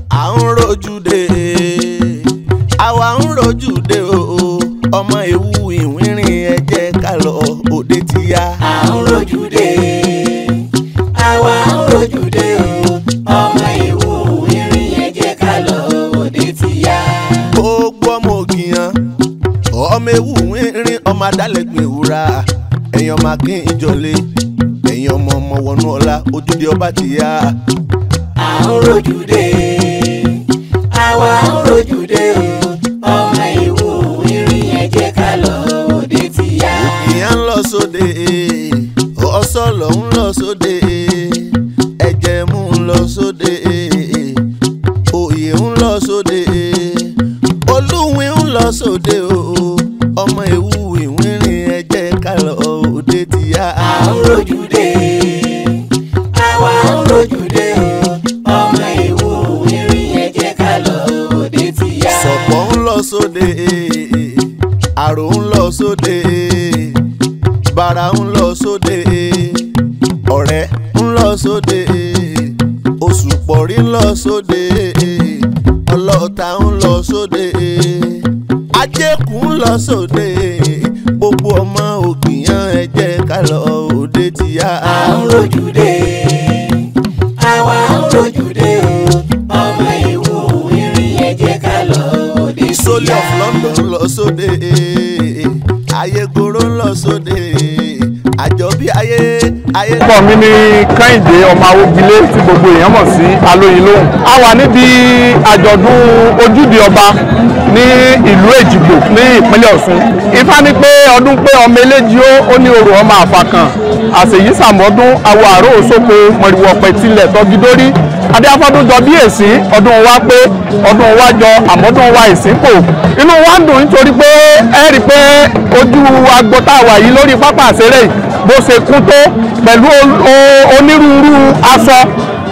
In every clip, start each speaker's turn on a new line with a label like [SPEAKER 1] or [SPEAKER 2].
[SPEAKER 1] à ń rojú dé àwa ń rojú dé o ọmọ ewu ìwínrin ẹ jẹ́ ká lọ òde ti yá.
[SPEAKER 2] à ń rojú dé àwa ń rojú dé o ọmọ ewu ìwínrin ẹ jẹ́ ká lọ òde ti yá.
[SPEAKER 1] gbogbo ọmọ ògìyàn ọmọ ewu ìwínrin ọmọ adálẹ̀gbìn ìwúra ẹ̀yàn máa kí ìjọlé ẹ̀yìn ọmọ wọnú ọlá ojúde ọba ti yá.
[SPEAKER 2] à ń rojú dé àwa ń rojú dé o ọmọ ewu ìwínrin ẹ jẹ́ ká lọ òde ti yá.
[SPEAKER 1] ìyá ń lọ sóde ọ̀sọ́lọ̀ ń lọ sóde ẹ̀jẹ̀ mú ń lọ sóde òye ń lọ sóde olúwìn ń lọ sóde ọmọ ewu ìwínrin ẹ jẹ́ ká lọ òde ti yá.
[SPEAKER 2] à ń rojú dé àwa ń rojú dé o ọmọ ewu ìwínrin ẹ jẹ́ ká lọ òde ti yá.
[SPEAKER 1] sọ̀pọ̀ ń lọ sóde àrò ń lọ sóde bàrà ń lọ sóde ọ̀rẹ́ ń lọ sóde òṣùpọ̀rí ń lọ sóde ọlọ́ta ń lọ sóde ajékù ń lọ sóde gbogbo ọmọ ògìyàn ẹ jẹ́ ká lọ òde ti yá.
[SPEAKER 2] à ń rojú dé àwa ń rojú dé o ọmọ ewu ìwínrin ẹ jẹ́ ká lọ òde ti yá.
[SPEAKER 1] Soli of London ń lọ sóde ayégoro ń lọ sóde àjọbí ayé.
[SPEAKER 3] orúkọ mi ni Kẹ́hìndé ọmọ Awógilé tí gbogbo èèyàn mọ̀ sí Alóyin Lóhùn. a wà níbi àjọ̀dún ojúde ọba ní ìlú Èjìgbò ní ìpínlẹ̀ Ọ̀ṣun. Ifá ní pé ọdún pé ọmọ eléjì ó ní orò ọmọ àfàkàn àṣèyí sàmọ́dún àwọ̀ àrò òṣòkò mọ̀rìwọ̀ ọ̀pẹ̀ tilẹ̀ tọ́gídórí adéafọ́dún jọ bí èsì ọdún wa pé ọdún wa jọ àmọ́dún wa ìsìnkò. inú wa ń dùn nítorí pé ẹ rí i pé ojú agbọ́tà wà yìí lórí pápá àṣẹrẹ yìí bó ṣe kún tó pẹ̀lú onírúurú aṣọ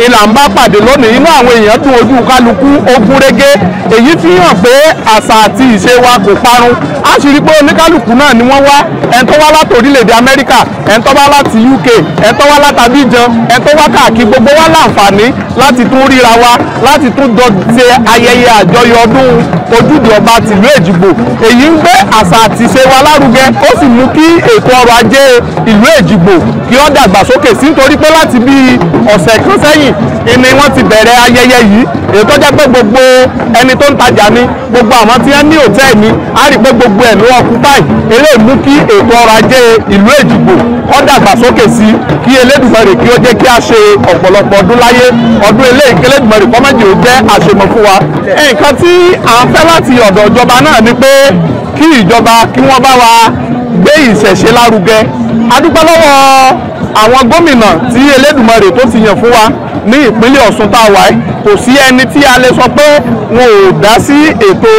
[SPEAKER 3] ìlà ń bá pàdé lónìí. inú àwọn èèyàn dùn, ojú kálukú ogun régé, èyí fi hàn pé àṣà àti ìṣe wa kò parun. a sì rí i pé oníkálukú náà ni wọ́n wá, ẹni tó wá láti orílẹ̀-èdè Amẹ́ríkà, ẹni tó wá láti UK, ẹni tó wá láti Abidjan, ẹni tó wá káàkiri, gbogbo wa láǹfààní láti tún ríra wa, láti tún jọ ṣe ayẹyẹ àjọyọ̀ ọdún ojúde ọba tìlú Èjìgbò. èyí ń gbé àṣà àti ìṣe wa lárugẹ, ó sì mú kí ètò ọrọ̀ ajé ìlú Èjìgbò kí ó dàgbàsókè sí, nítorí pé láti bí ọ̀sẹ̀ kan sẹ́yìn ni wọ́n ti bẹ̀rẹ̀ ayẹyẹ yìí. èyí tó jẹ́ pé gbogbo ẹni tó ń tajà ní, gbogbo àwọn tí wọ́n ní hòtẹ́ẹ̀lì ní, á rí pé gbogbo ẹ̀ ló ọkùnfàì. eléyìí mú kí ètò ọrọ̀ ajé ìlú Èjìgbò ó dàgbàsókè sí, kí Elédùmarè kí ó jẹ́ kí a ṣe ọ̀pọ̀lọpọ̀ ọdún láyé. ọdún eléyìí kí Elédùmarè kó má jẹ́ ó jẹ́ àṣemọ̀ fún wa. nǹkan tí à ń fẹ́ láti ọ̀dọ̀ ìjọba náà ni pé kí ìjọba kí wọ́n bá wa gbé ìṣẹ̀ṣe lárugẹ. a dúpẹ́ lọ́wọ́ àwọn gómìnà tí Elédùmarè tó ti yàn fún wa ní ìpínlẹ̀ Ọ̀ṣun tá a wà yìí. kò sí ẹni tí a lè sọ pé wọn ò dá sí ètò,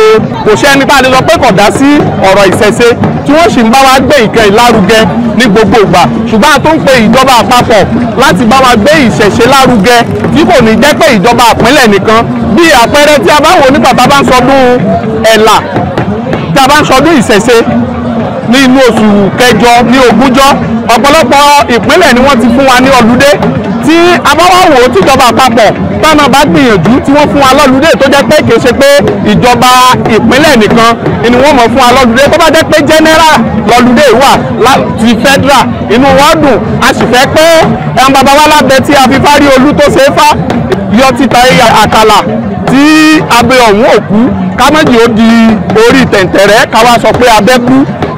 [SPEAKER 3] kò sí ẹni tá a lè sọ pé kò dá sí ọ̀rọ̀ ìṣẹ̀ṣe, tí wọ́n sì ń bá wa gbé nǹkan ìlárugẹ ní gbogbo ìgbà. ṣùgbọ́n a tún ń pe ìjọba àpapọ̀ láti bá wa gbé ìṣẹ̀ṣe lárugẹ, tí kò ní jẹ́ pé ìjọba ìpínlẹ̀ nìkan. bí àpẹẹrẹ tí a bá wò nígbà tá a bá ń sọdún ẹ̀là, tí a bá ń sọdún ìṣẹ̀ṣe ní inú oṣù kẹjọ ní ogúnjọ́, ọ̀pọ̀lọpọ̀ ìpínlẹ̀ ni wọ́n ti fún wa ní ọlúdé. tí a bá wá wò ó tíjọba àpapọ̀ táwọn bá gbìyànjú tí wọ́n fún wa lọ́lúdé, tó jẹ́ pé kì í ṣe pé ìjọba ìpínlẹ̀ nìkan ni wọ́n mọ̀ fún wa lọ́lúdé, tó bá jẹ́ pé general lọ́lúdé wà láti federal, inú wọn dùn. a sì fẹ́ pé ẹran bàbá wa lábẹ́ tí a fi fárí olú tó ṣe é fá yọ títa àkàlà tí abẹ ọ̀hún òkú kámẹ́jì ó di orí tẹ̀ǹtẹ̀rẹ́ káwá sọ pé abẹ́ kú.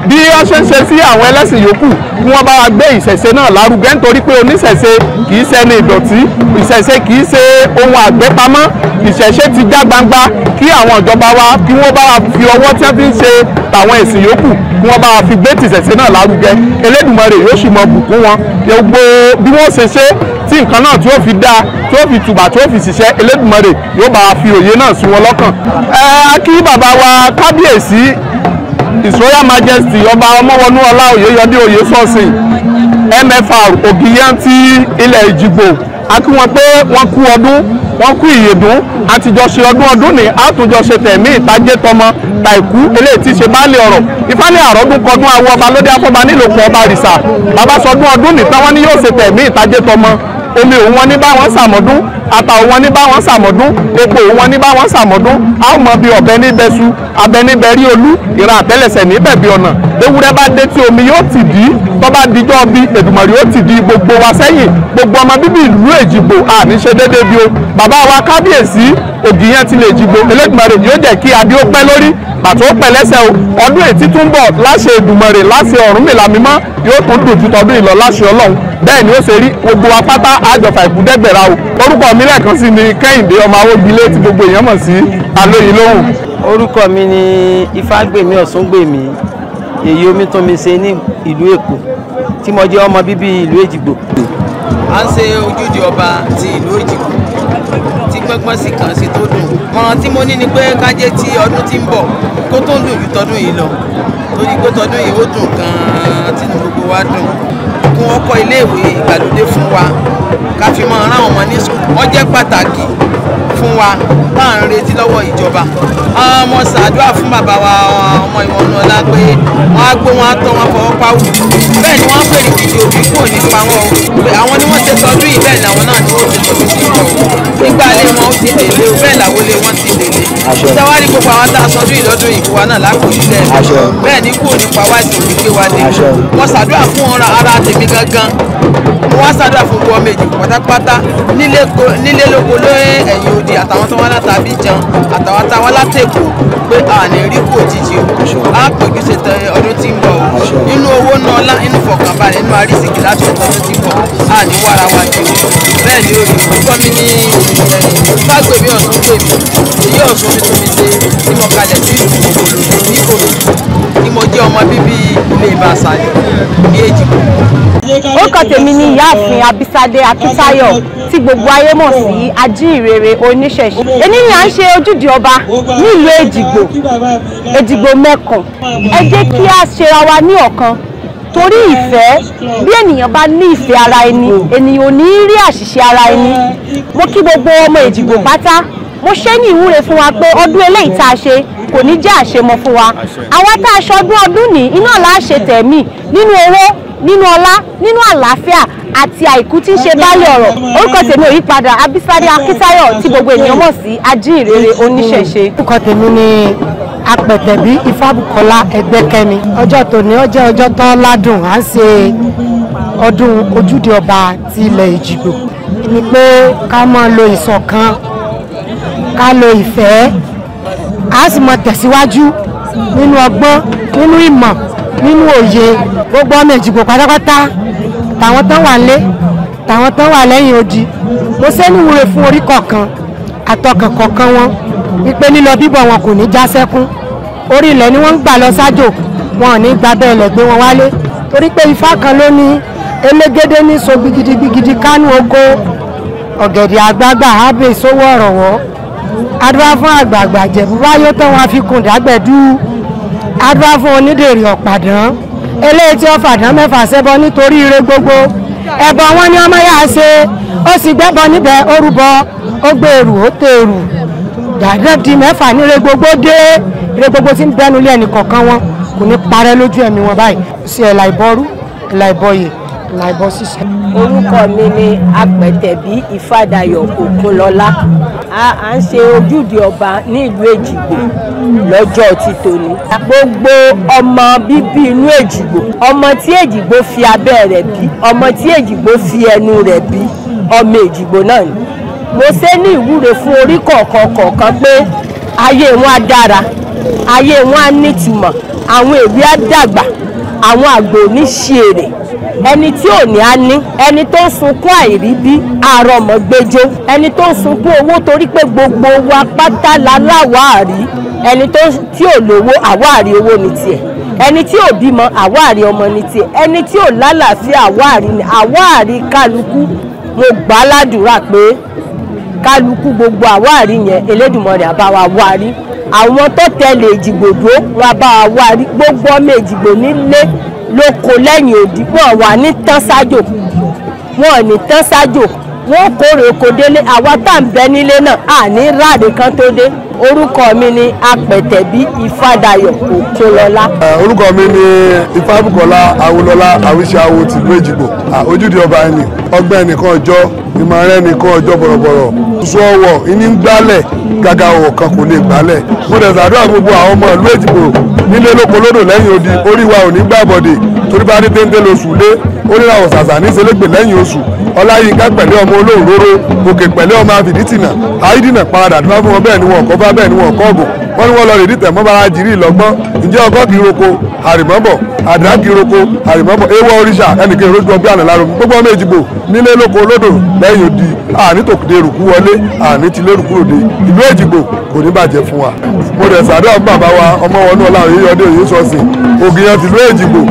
[SPEAKER 3] bí wọ́n ṣe ń ṣe sí àwọn ẹlẹ́sìn yòókù, kí wọ́n bá wa gbé ìṣẹ̀ṣe náà lárugẹ, nítorí pé oníṣẹ̀ṣe kì í ṣẹni ìdọ̀tí, ìṣẹ̀ṣe kì í ṣe ohun àgbépamọ́. ìṣẹ̀ṣe ti já gbangba, kí àwọn ìjọba wa kí wọ́n bá wa fi ọwọ́ tí wọ́n fi ń ṣe tàwọn ẹ̀sìn yòókù, kí wọ́n bá wa fi gbé tìṣẹ̀ṣe náà lárugẹ. Elédùmarè yóò sì mọ bùkún wọn. gbogbo bí wọ́n ṣe ṣe tí nǹkan náà tí ó fi dáa, tí ó fi tùbà, tí ó fi ṣiṣẹ́, Elédùmarè yóò bá wa fi òye náà sí wọn lọ́kàn. kí bàbá wa kábíyèsí His Royal Majesty ọba Ọmọwọnúọlá Oyèyọdé Oyèsọ́sìn MFR Ògìyán ti ilẹ̀ Èjìgbò, a kí wọn pé wọ́n kú ọdún, wọ́n kú ìyèdún, àtijọ́ ṣe ọdún ní àtúnjọ ṣe tẹ̀mí ìtajé tọmọ tàìkú eléyìí tí ṣe baálé ọ̀rọ̀. ìfálẹ̀ àrọ́dún kọdún awọ ọba lóde afọba nílòpọ̀ ọba àrìsà, bàbá sọdún ọdún nìtàn wọn ni yóò ṣe tẹ̀mí ìtajé tọmọ omi òun wọn ní bá wọn ṣàmọ́dún ata òun wọn ní bá wọn ṣàmọ́dún epo òun wọn ní bá wọn ṣàmọ́dún a ó mọ bí ọ̀bẹ níbẹ̀ su abẹ níbẹ̀ rí olú ìran àtẹ́lẹsẹ̀ níbẹ̀ bí ọ̀nà ewúrẹ́ bá dé tí omi yóò ti dì í tó bá dijọ́ bí Èdùmàrè yóò ti di gbogbo wa sẹ́yìn gbogbo ọmọ bíbí ìlú Èjìgbò àní ṣe déédéé bí o bàbá wa kábíyèsí Ògìyán ti lè Èjìgbò Elédùmarè yóò jẹ́ kí adé ó pẹ́ lórí bàtó pẹ́ lẹ́sẹ̀ o ọdún ètí tún bọ̀ láṣẹ Èdùmàrè láṣẹ Ọ̀rúnmìlà mímọ́ yóò tún dùn ju tọdún ìlọ láṣẹ Ọlọ́run bẹ́ẹ̀ ni ó ṣe rí gbogbo wa pátá àjọfà ìkúdẹ́gbẹ̀rà o orúkọ mi lẹ́ẹ̀kan sí ni Kẹ́hìndé ọmọ Awógilé tí gbogbo èèyàn mọ̀ sí Alóyin Lóhùn.
[SPEAKER 4] Orúkọ mi ni Ifágbèmí Ọ̀ṣúngbèmí èyí omi tó mi ṣe ní ìlú Èkó tí mo jẹ́ ọmọ bíbí ìlú Èjìgbò.
[SPEAKER 5] À ń ṣe ojúde ọba ti ìlú Èjìgbò tí gbọ́ngbọ́n sì kàn sí tó dùn. Ọ̀ràn tí mo ní ni pé kájé tí ọdún tí ń bọ̀ kó tó ń dùn ju tọdún yìí lọ torí pé tọdún yìí ó dùn gan-an tínú gbogbo wa dùn. Kí wọ́n kọ́ iléèwé ìgbàlódé fún wa ká fi mọ rán ọmọ ní sùn wọ́n jẹ́ pàtàkì fún wa bá ń retí lọ́wọ́ ìjọba. Ọmọ ṣàdúrà fún bàbá wa ọmọ ìwọ̀nù ọlá pé wọ́n á gbó wọn á tọ́ wọn fọwọ́ pawú bẹ́ẹ̀ ni wọ́n pèrè kìdí òbí kúrò nípa wọn o àwọn ni wọ́n ṣe tọdún yìí bẹ́ẹ̀ làwọn náà ni wọ́n ṣe tọdún sí wọn o nígbà ilé wọn ó ti tèlé o bẹ́ẹ̀ làwọn ilé wọn ti tèlé ìtawárí gbogbo àwọn tá a sọdún yìí lọ́dún yìí wa náà lákòókìlẹ̀ bẹ́ẹ̀ ni kúrò nípa wá ìsìn òbí gbé wa dé wọ́n ṣàdúrà fún ara tèmi gangan mo wá ṣàdúrà fún gbọ́ méjì pátápátá nílé lóko lóye ẹ̀yìn òdì àtàwọn tó wá látàbí jẹun àtàwọn táwọn látẹ̀kọ̀ pé àní rí kò jíjì o á pèjú ṣe tẹ ọdún tí ń bọ̀ o nínú owó náà lá inú fọkànbalẹ̀ nínú àrísìkì láti ọdún tí ń bọ̀ àní wàrà wa jù bẹ́ẹ̀ ni ó rí orúkọ mi ní Ifágbèmí Ọ̀ṣúngbèmí èyí Ọ̀ṣun mi tó mi ṣe tí mo kalẹ̀ sí ìlú tí mo jẹ́ ọmọ bíbí ilé Ìbàṣàlẹ̀ ní Èjìgbò.
[SPEAKER 6] Orúkọ tèmi ni ìyáàfin Abísádé Akíntayọ̀ tí gbogbo ayé mọ̀ sí Ajíhìnrere Oníṣẹ̀ṣe. Èní ni à ń ṣe ojúde ọba nílùú Èjìgbò Èjìgbò mẹ́kàn. Ẹ jẹ́ kí a ṣera wa ní ọ̀kan torí ìfẹ́ bí ènìyàn bá ní ìfẹ́ ara ẹni ènìyàn ò ní rí àṣìṣe ara ẹni. Mo kí gbogbo ọmọ Èjìgbò pátá mo ṣe ní ìwúre fún wa pé ọdún eléyìí tá a ṣe kò ní jẹ́ àṣemọ fún wa. Àwa tá a ṣọdún ọdún ní iná là á ṣe tẹ̀mí nínú owó nínú ọlá nínú àlàáfíà àti àìkú tí ń ṣe báyìí ọ̀rọ̀. Orúkọ tèmi ò yí padà Abísádé Akíntayọ̀ tí gbogbo ènìyàn mọ̀ sí Ajíhìnrere Oníṣẹ̀ṣe.
[SPEAKER 7] Orúkọ tèmi ni Apẹ̀tẹ̀bí Ifábùkọ́lá Ẹgbẹ́kẹ́mi. Ọjọ́ tòní ó jẹ́ ọjọ́ tó ládùn à ń ṣe ọdún ojúde ọba ti ilẹ̀ Èjìgbò ni pé ká máa lo ìṣọ̀kan ká lo ìfẹ́ a sì máa tẹ̀síwájú nínú ọgbọ́n nínú ìmọ̀ nínú òye gbogbo ọmọ Èjìgbò pátápátá tàwọn tán wà lé tàwọn tán wà lẹ́yìn odi. Mo ṣe ní ìwúre fún orí kọ̀ọ̀kan àtọkàn kọ̀ọ̀kan wọn wípé lílọ bíbọ̀ wọn kò ní já sẹ́kún orí ilẹ̀ ni wọ́n ń gbà lọ sájò wọn ò ní gba bẹ́ẹ̀ lẹ̀ gbé wọn wálé torí pé Ifá kan ló ní elégédé ní so gbigidi kánú oko ọ̀gẹ̀dẹ̀ àgbààgbà ábẹ́ ìṣòwò ọ̀rọ̀wọ́ adúlá fún àgbààgbà jẹ̀bú báyó tán wọn fi kùn dàgbẹ̀dú adúlá fún onídèrè ọ̀pàdán eléyìí tí ó fàdán mẹ́fà ṣẹbọ nítorí ire gbogbo ẹbọ wọn ni ọmọ yà ṣe ó sì gbẹ́bọ níbẹ̀ ó rúbọ ó gbé èrù ó tèrù dàdé di mẹ́fà ní ire gbogbo dé ire gbogbo tí ń bẹnu lé ẹnì kọ̀ọ̀kan wọn kò ní parẹ́ lójú ẹ̀mí wọn báyìí sí ẹ̀là ìbọrú ẹ̀là ìbọyè ẹ̀là ìbọ ṣíṣe.
[SPEAKER 6] Orúkọ mi ni Apẹ̀tẹ̀bí Ifádayọ̀ Òkunlọ́lá. À ń ṣe ojúde ọba ní ìlú Èjìgbò lọ́jọ́ ti tòní. Gbogbo ọmọ bíbí inú Èjìgbò ọmọ tí Èjìgbò fi abẹ́ rẹ̀ bí ọmọ tí Èjìgbò fi ẹnu rẹ̀ bí ọmọ Èjìgbò náà ni. Mo ṣe ní ìwúre fún orí kọ̀ọ̀kan pé ayé wọn á dára ayé wọn á nítumọ̀ àwọn èwe á dàgbà àwọn àgbò ní ṣe èrè ẹni tí ò ní á ní ẹni tó ń sunkún àìrí bí àrọ̀mọ̀ gbẹjọ ẹni tó ń sunkún owó torí pé gbogbo wa pátá láláwàárí ẹni tí ò lówó àwárí owó ní tiẹ̀ ẹni tí ò bímọ àwárí ọmọ ní tiẹ̀ ẹni tí ò lálàáfíà àwárí kálukú mo gbà á ládùúrà pé kálukú gbogbo àwárí yẹn Elédùmarè á bá wa wárí àwọn tó tẹ̀lé Èjìgbò dúró wọn bá wa wárí gbogbo ọmọ Èjìgbò nílé lóko lẹ́yìn òdì wọn wà ní tán sájò wọn ní tán sájò wọn kórè oko délé àwa tá ń bẹ nílé náà àní ráàdì kan tó dé. Orúkọ mi ni Apẹ̀tẹ̀bí Ifádayọ̀ Òkunlọ́lá.
[SPEAKER 3] Orúkọ mi ni Ifábùkọ́lá Awólọ́lá Àwíṣẹ́ Awo tìlú Èjìgbò ojúde ọba ẹni ọgbẹ́ ẹnìkan ọjọ́ ìmọ̀ràn ẹnìkan ọjọ́ bọ̀rọ̀bọ̀rọ̀ oṣù ọwọ́ ìní ń gbálẹ̀ gàgà ọ̀wọ̀ kan kò lè gbálẹ̀ mo dẹ̀ ṣàdúrà gbogbo àwọn ọmọ ìlú Èjìgbò nílé lóko lódò lẹ́yìn odi orí wa ò ní gbàbọ̀dè torí bá ní téńté lóṣù lé oníràwọ̀ ṣàṣà ní ìṣẹ́lẹ̀gbẹ̀ lẹ́yìn oṣù Ọláyínká pẹ̀lẹ́ ọmọ olóòróró òkè pẹ̀lẹ́ ọmọ àfìdítìnà àìdínà paradà tó bá fún wọn bẹ́ẹ̀ ni wọn kọ́ bá bẹ́ẹ̀ ni wọn kọ́ ọ̀gùn wọ́n ní wọ́n lọ rèdí tẹ̀mọ́ bára jìrì ìlọ́gbọ́n ǹjẹ́ ọkọ́ kì í roko àrìmọ́bọ̀ àdá kì í roko àrìmọ́bọ̀ ewọ́ oríṣà ẹnìkan ìrójú ọgbẹ́ àná láró gbogbo ọmọ Èjìgbò nílé lóko lódò lẹ́yìn odi àní tòkìdé rùkú wọlé àní ti lé rùkú ròde ìlú Èjìgbò kò ní bàjẹ́ fún wa. mo rẹ̀ sàdúrà fún bàbá wa ọmọ wọn ní ọlá òyeyọdé òye sọ́ọ̀sìn ògìyàn tìlú Èjìgbò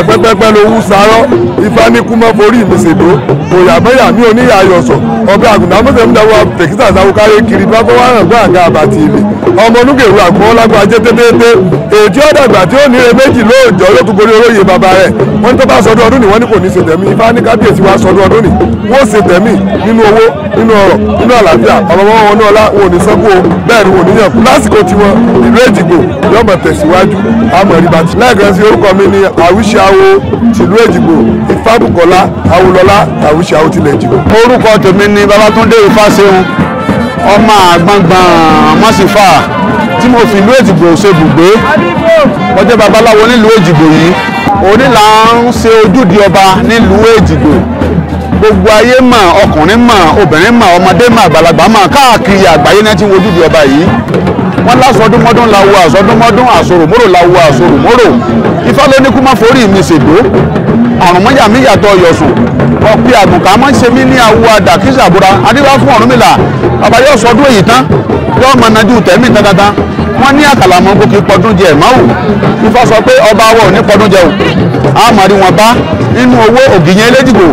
[SPEAKER 3] pẹ́pẹ́pẹ́ lowú sarọ́ ifá ní kúmọ́ forí ìmísèdó òyàmẹ́yà mi oníyà ayọ̀sọ̀ ọbẹ̀ àgùntàn mọ́sẹ̀múdáwọ̀ tẹ̀kítà sáwókáyé kiri bá fọwọ́ hàn gbọ́ àga àbàtì ilé ọmọ onúgèrú àgbọ̀n lágbo ajé tètè ètí ọ̀dàgbà tí ó ní ire méjì lóòjọ́ yóò tún gorí olóyè bàbá rẹ̀ wọ́n tó bá sọdún ọdún ni wọ́n ní kò ní ṣe tẹ̀mí ifá ní kábíyèsí wa sọdún ọdún ni wọ́n ṣe tẹ̀mí nínú owó nínú ọrọ̀ nínú àlàáfíà ọmọ wọn ní ọlá wọn ò ní sọ́kù o bẹ́ẹ̀ ni wọn ò ní yàn kú lásìkò tiwọn ìlú Èjìgbò yóò mọ̀ tẹ̀síwájú àmọ̀ rí bàtí lẹ́ẹ̀kan sí orúkọ mi ní Àwíṣàwò tìlú Èjìgbò Ifábùkọ́lá Awólọ́lá Àwíṣàwò tilẹ̀ Èjìgbò.
[SPEAKER 8] orúkọ tèmi ni Babátúndé Ifáṣeun ọmọ àgbọ̀ngbọ̀n mọ́sífà tí mo fi ìlú Èjìgbò ṣe bùgbé mo jẹ́ babaláwo nílùú Èjìgbò yìí òní là ń ṣe ojúde ọba nílùú Èjìgbò gbogbo ayé mọ̀ ọkùnrin mọ̀ obìnrin mọ̀ ọmọdé mọ̀ àgbàlagbà mọ̀ káàkiri àgbáyé náà tí ń wo ojúde ọba yìí wọ́n lásọdúnmọ́dún la wo àsọdúnmọ́dún àsoròmórò la wo àsoròmórò Ifá ló ní kú má forí mi ṣèdó àrùn mọ́jà mi yàtọ̀ yọ̀sùn ọ̀pẹ àgùnkà máa ń ṣe mí ní awo àdà kí sàbúrà adébá fún Ọ̀rúnmìlà bàbá yóò sọdún èyí tán yóò mọ nájú tẹ̀mí dandan wọ́n ní àkàlàmọ́ gòkè pọdún jẹ ẹ̀máwò Ifá sọ pé ọba wọ̀ ní pọdún jẹ o àmàrí wọn bá nínú owó ògìyàn Eléjìgbò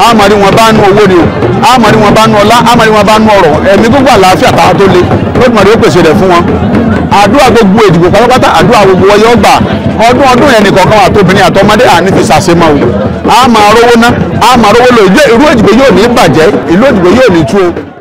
[SPEAKER 8] àmàrí wọn bá nínú owó ni o àmàrí wọn bá nínú ọlá àmàrí wọn bá nínú ọrọ̀ ẹ̀mí gbogbo àlàáfíà tá a tó le lódìmọ̀dé ó pèsè rẹ̀ fún wọn àdúrà gbogbo Èjìgbò pátápátá àdúrà gbogbo wọn yóò gbà ọdún yẹn nìkan kan àtòbìnrin àtọmọdé àní fi ṣàṣemọ o a máa rówó ná a máa rówó lò ìlú Èjìgbò yóò ní bàjẹ́ ìlú Èjìgbò yóò ní tú o.